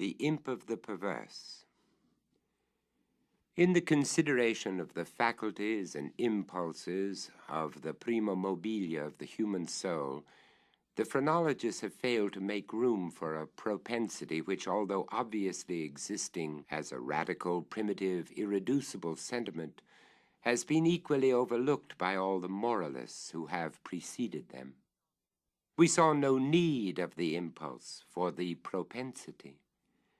The imp of the perverse. In the consideration of the faculties and impulses of the prima mobilia of the human soul, the phrenologists have failed to make room for a propensity which, although obviously existing as a radical, primitive, irreducible sentiment, has been equally overlooked by all the moralists who have preceded them. We saw no need of the impulse for the propensity.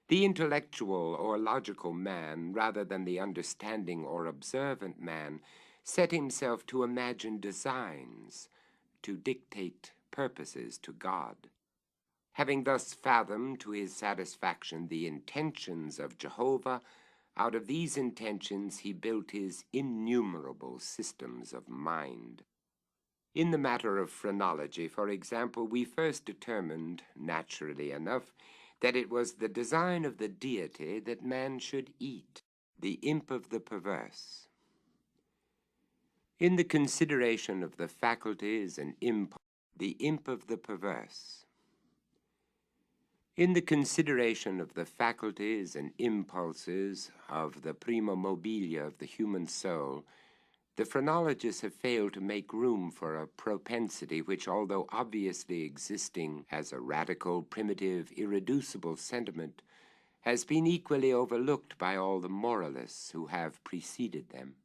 The intellectual or logical man, rather than the understanding or observant man, set himself to imagine designs, to dictate purposes to God. Having thus fathomed to his satisfaction the intentions of Jehovah, out of these intentions he built his innumerable systems of mind. In the matter of phrenology, for example, we first determined, naturally enough, that it was the design of the deity that man should eat, the imp of the perverse. In the consideration of the faculties and the imp of the perverse. In the consideration of the faculties and impulses of the prima mobilia of the human soul, the phrenologists have failed to make room for a propensity which, although obviously existing as a radical, primitive, irreducible sentiment, has been equally overlooked by all the moralists who have preceded them.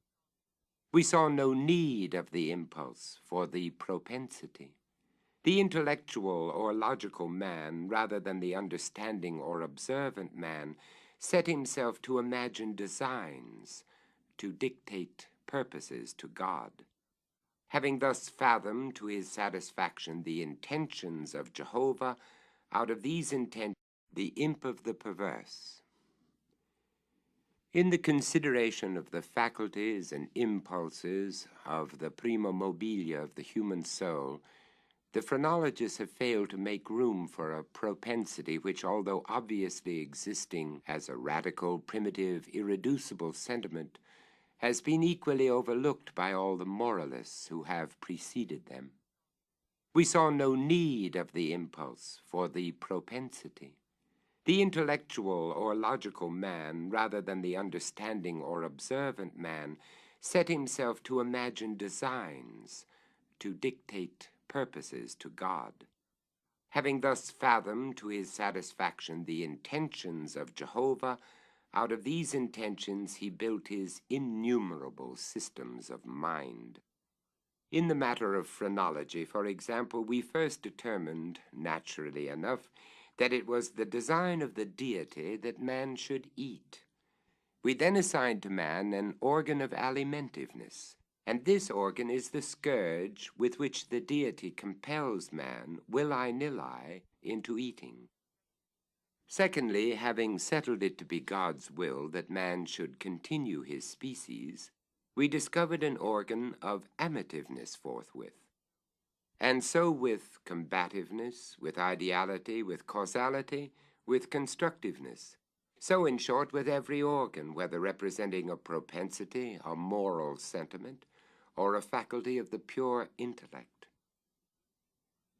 We saw no need of the impulse for the propensity. The intellectual or logical man, rather than the understanding or observant man, set himself to imagine designs, to dictate purposes to God. Having thus fathomed to his satisfaction the intentions of Jehovah, out of these intentions the imp of the perverse. In the consideration of the faculties and impulses of the prima mobilia of the human soul, the phrenologists have failed to make room for a propensity which, although obviously existing as a radical, primitive, irreducible sentiment, has been equally overlooked by all the moralists who have preceded them. We saw no need of the impulse for the propensity. The intellectual or logical man, rather than the understanding or observant man, set himself to imagine designs, to dictate purposes to God. Having thus fathomed to his satisfaction the intentions of Jehovah, out of these intentions he built his innumerable systems of mind. In the matter of phrenology, for example, we first determined, naturally enough, that it was the design of the deity that man should eat. We then assigned to man an organ of alimentiveness, and this organ is the scourge with which the deity compels man, willy-nilly, into eating. Secondly, having settled it to be God's will that man should continue his species, we discovered an organ of amativeness forthwith. And so with combativeness, with ideality, with causality, with constructiveness. So, in short, with every organ, whether representing a propensity, a moral sentiment, or a faculty of the pure intellect.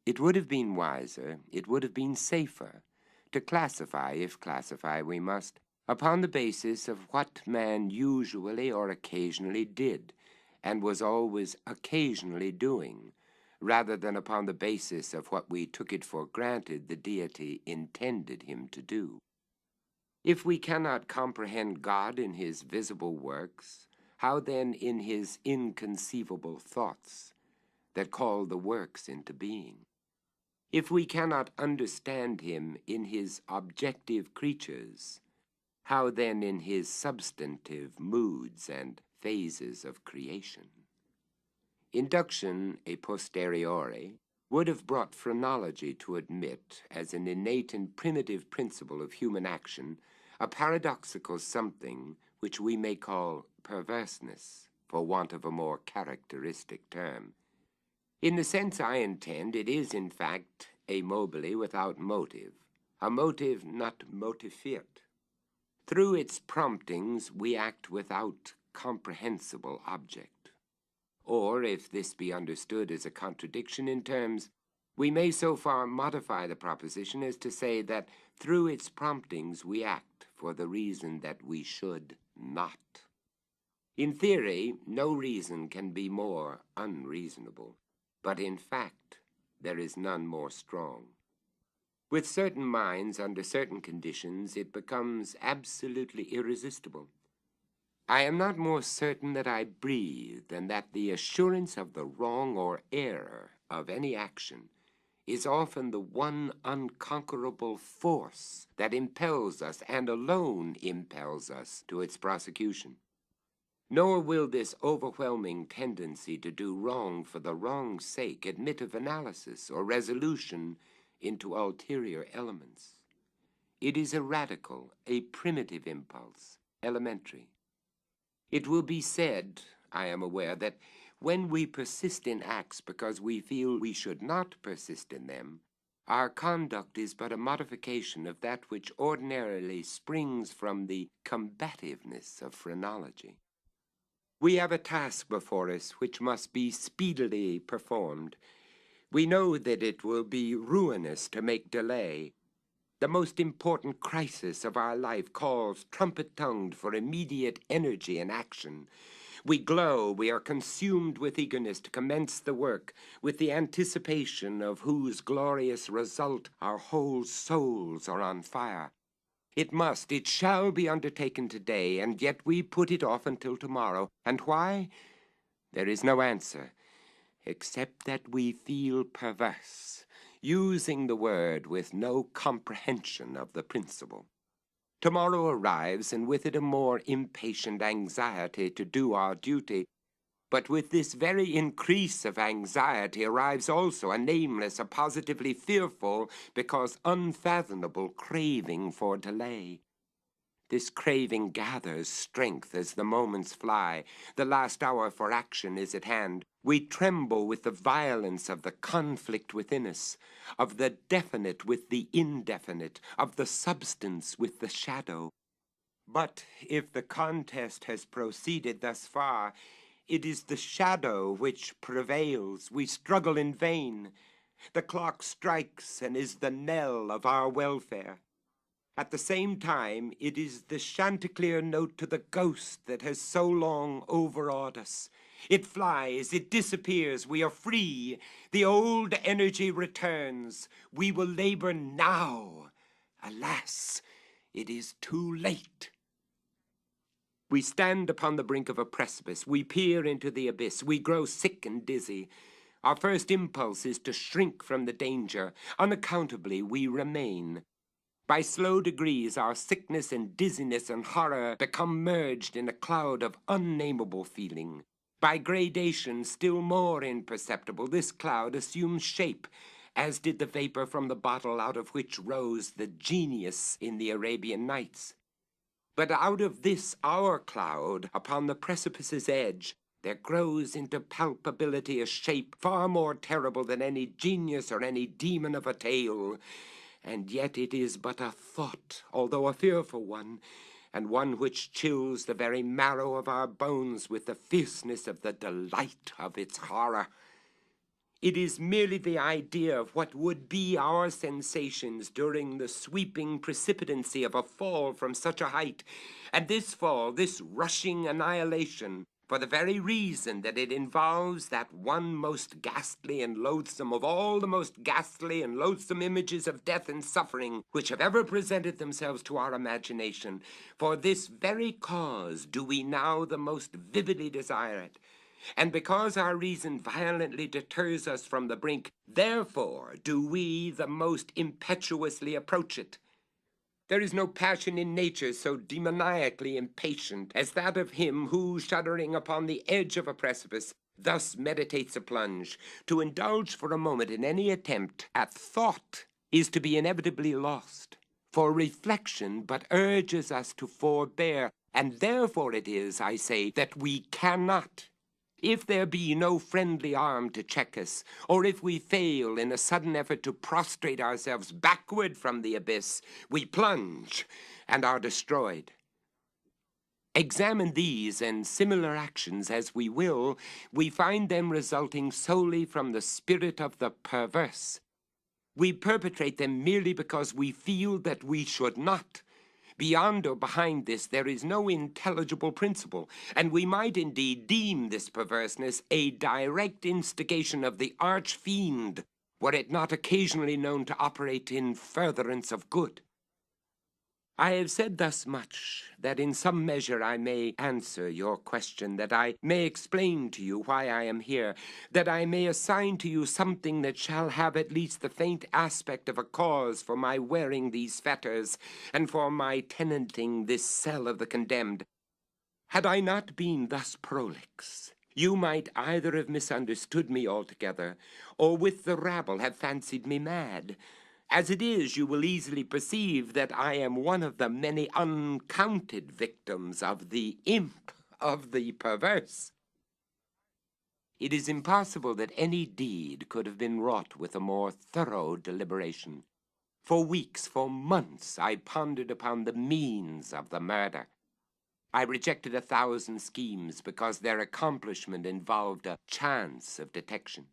It would have been wiser, it would have been safer, to classify, if classify we must, upon the basis of what man usually or occasionally did, and was always occasionally doing, rather than upon the basis of what we took it for granted the deity intended him to do. If we cannot comprehend God in his visible works, how then in his inconceivable thoughts that call the works into being? If we cannot understand him in his objective creatures, how then in his substantive moods and phases of creation? Induction a posteriori would have brought phrenology to admit, as an innate and primitive principle of human action, a paradoxical something which we may call perverseness, for want of a more characteristic term. In the sense I intend, it is, in fact, a mobile without motive, a motive not motifiert. Through its promptings, we act without comprehensible object. Or, if this be understood as a contradiction in terms, we may so far modify the proposition as to say that through its promptings, we act for the reason that we should not. In theory, no reason can be more unreasonable, but in fact, there is none more strong. With certain minds, under certain conditions, it becomes absolutely irresistible. I am not more certain that I breathe than that the assurance of the wrong or error of any action is often the one unconquerable force that impels us, and alone impels us, to its prosecution. Nor will this overwhelming tendency to do wrong for the wrong's sake admit of analysis or resolution into ulterior elements. It is a radical, a primitive impulse, elementary. It will be said, I am aware, that when we persist in acts because we feel we should not persist in them, our conduct is but a modification of that which ordinarily springs from the combativeness of phrenology. We have a task before us which must be speedily performed. We know that it will be ruinous to make delay. The most important crisis of our life calls trumpet-tongued for immediate energy and action. We glow, we are consumed with eagerness to commence the work, with the anticipation of whose glorious result our whole souls are on fire. It shall be undertaken today, and yet we put it off until tomorrow. And why? There is no answer, except that we feel perverse, using the word with no comprehension of the principle. Tomorrow arrives, and with it a more impatient anxiety to do our duty. But with this very increase of anxiety arrives also a nameless, a positively fearful, because unfathomable craving for delay. This craving gathers strength as the moments fly. The last hour for action is at hand. We tremble with the violence of the conflict within us, of the definite with the indefinite, of the substance with the shadow. But if the contest has proceeded thus far, it is the shadow which prevails. We struggle in vain. The clock strikes and is the knell of our welfare. At the same time, it is the chanticleer note to the ghost that has so long overawed us. It flies, it disappears, we are free. The old energy returns. We will labor now. Alas, it is too late. We stand upon the brink of a precipice. We peer into the abyss. We grow sick and dizzy. Our first impulse is to shrink from the danger. Unaccountably, we remain. By slow degrees, our sickness and dizziness and horror become merged in a cloud of unnameable feeling. By gradation, still more imperceptible, this cloud assumes shape, as did the vapor from the bottle out of which rose the genius in the Arabian Nights. But out of this our cloud, upon the precipice's edge, there grows into palpability a shape far more terrible than any genius or any demon of a tale. And yet it is but a thought, although a fearful one, and one which chills the very marrow of our bones with the fierceness of the delight of its horror. It is merely the idea of what would be our sensations during the sweeping precipitancy of a fall from such a height, and this fall, this rushing annihilation, for the very reason that it involves that one most ghastly and loathsome of all the most ghastly and loathsome images of death and suffering which have ever presented themselves to our imagination. For this very cause do we now the most vividly desire it. And because our reason violently deters us from the brink, therefore do we the most impetuously approach it. There is no passion in nature so demoniacally impatient as that of him who, shuddering upon the edge of a precipice, thus meditates a plunge. To indulge for a moment in any attempt at thought is to be inevitably lost, for reflection but urges us to forbear, and therefore it is, I say, that we cannot. If there be no friendly arm to check us, or if we fail in a sudden effort to prostrate ourselves backward from the abyss, we plunge and are destroyed. Examine these and similar actions as we will, we find them resulting solely from the spirit of the perverse. We perpetrate them merely because we feel that we should not. Beyond or behind this, there is no intelligible principle, and we might indeed deem this perverseness a direct instigation of the arch-fiend, were it not occasionally known to operate in furtherance of good. I have said thus much, that in some measure I may answer your question, that I may explain to you why I am here, that I may assign to you something that shall have at least the faint aspect of a cause for my wearing these fetters, and for my tenanting this cell of the condemned. Had I not been thus prolix, you might either have misunderstood me altogether, or with the rabble have fancied me mad. As it is, you will easily perceive that I am one of the many uncounted victims of the imp of the perverse. It is impossible that any deed could have been wrought with a more thorough deliberation. For weeks, for months, I pondered upon the means of the murder. I rejected 1,000 schemes because their accomplishment involved a chance of detection.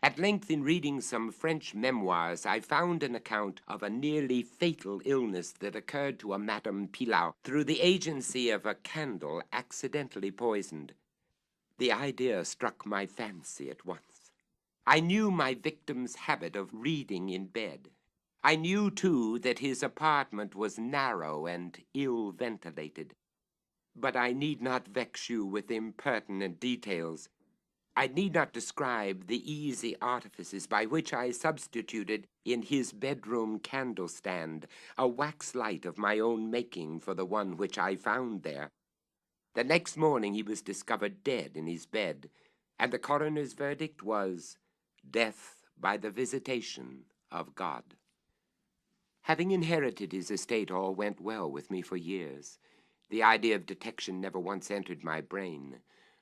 At length, in reading some French memoirs, I found an account of a nearly fatal illness that occurred to a Madame Pilau through the agency of a candle accidentally poisoned. The idea struck my fancy at once. I knew my victim's habit of reading in bed. I knew, too, that his apartment was narrow and ill-ventilated. But I need not vex you with impertinent details. I need not describe the easy artifices by which I substituted in his bedroom candle-stand a wax light of my own making for the one which I found there. The next morning he was discovered dead in his bed, and the coroner's verdict was death by the visitation of God. Having inherited his estate, all went well with me for years. The idea of detection never once entered my brain.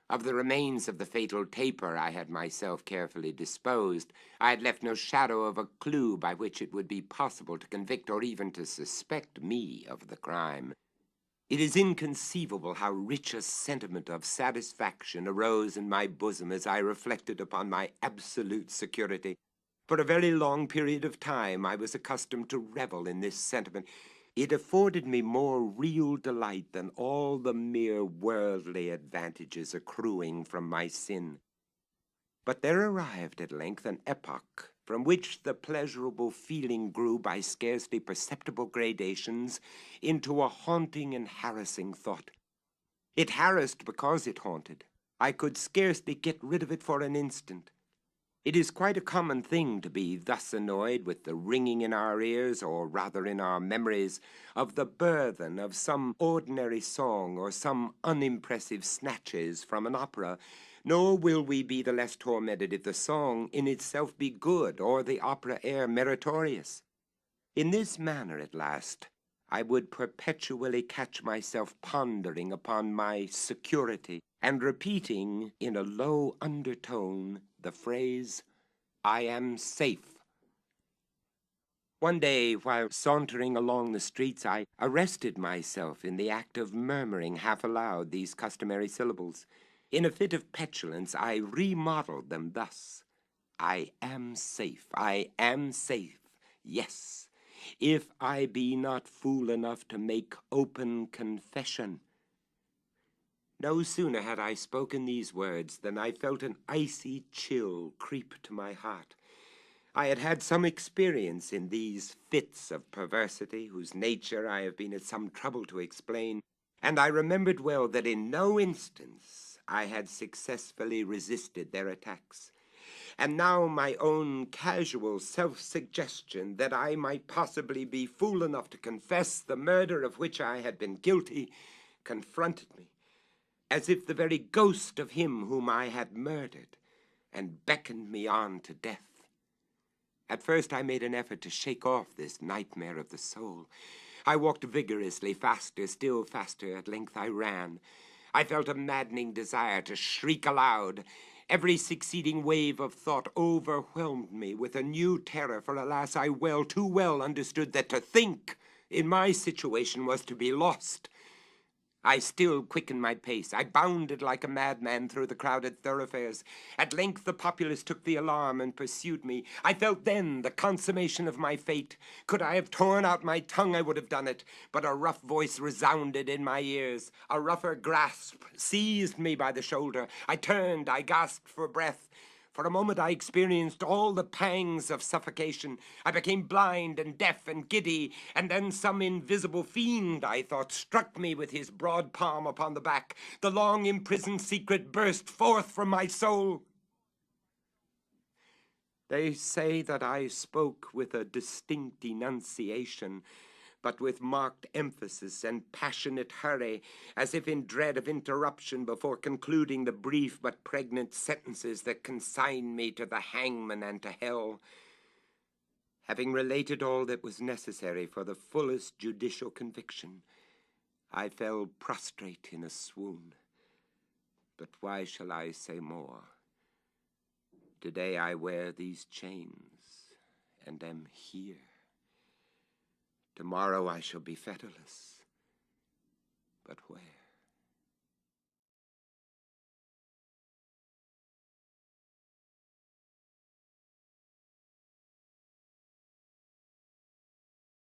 Of the remains of the fatal taper I had myself carefully disposed. I had left no shadow of a clue by which it would be possible to convict or even to suspect me of the crime. It is inconceivable how rich a sentiment of satisfaction arose in my bosom as I reflected upon my absolute security. For a very long period of time I was accustomed to revel in this sentiment. It afforded me more real delight than all the mere worldly advantages accruing from my sin. But there arrived at length an epoch from which the pleasurable feeling grew by scarcely perceptible gradations into a haunting and harassing thought. It harassed because it haunted. I could scarcely get rid of it for an instant. It is quite a common thing to be thus annoyed with the ringing in our ears, or rather in our memories, of the burthen of some ordinary song or some unimpressive snatches from an opera, nor will we be the less tormented if the song in itself be good or the opera air meritorious. In this manner, at last, I would perpetually catch myself pondering upon my security and repeating in a low undertone the phrase, "I am safe." One day, while sauntering along the streets, I arrested myself in the act of murmuring half aloud these customary syllables. In a fit of petulance, I remodeled them thus: I am safe, I am safe, yes, if I be not fool enough to make open confession. No sooner had I spoken these words than I felt an icy chill creep to my heart. I had had some experience in these fits of perversity, whose nature I have been at some trouble to explain, and I remembered well that in no instance I had successfully resisted their attacks. And now my own casual self-suggestion that I might possibly be fool enough to confess the murder of which I had been guilty confronted me, as if the very ghost of him whom I had murdered, and beckoned me on to death. At first I made an effort to shake off this nightmare of the soul. I walked vigorously, faster, still faster. At length I ran. I felt a maddening desire to shriek aloud. Every succeeding wave of thought overwhelmed me with a new terror, for alas, I too well understood that to think in my situation was to be lost. I still quickened my pace. I bounded like a madman through the crowded thoroughfares. At length the populace took the alarm and pursued me. I felt then the consummation of my fate. Could I have torn out my tongue, I would have done it, but a rough voice resounded in my ears. A rougher grasp seized me by the shoulder. I turned, I gasped for breath. For a moment I experienced all the pangs of suffocation. I became blind and deaf and giddy, and then some invisible fiend, I thought, struck me with his broad palm upon the back. The long imprisoned secret burst forth from my soul. They say that I spoke with a distinct enunciation, but with marked emphasis and passionate hurry, as if in dread of interruption before concluding the brief but pregnant sentences that consign me to the hangman and to hell. Having related all that was necessary for the fullest judicial conviction, I fell prostrate in a swoon. But why shall I say more? Today I wear these chains and am here. Tomorrow I shall be fetterless. But where?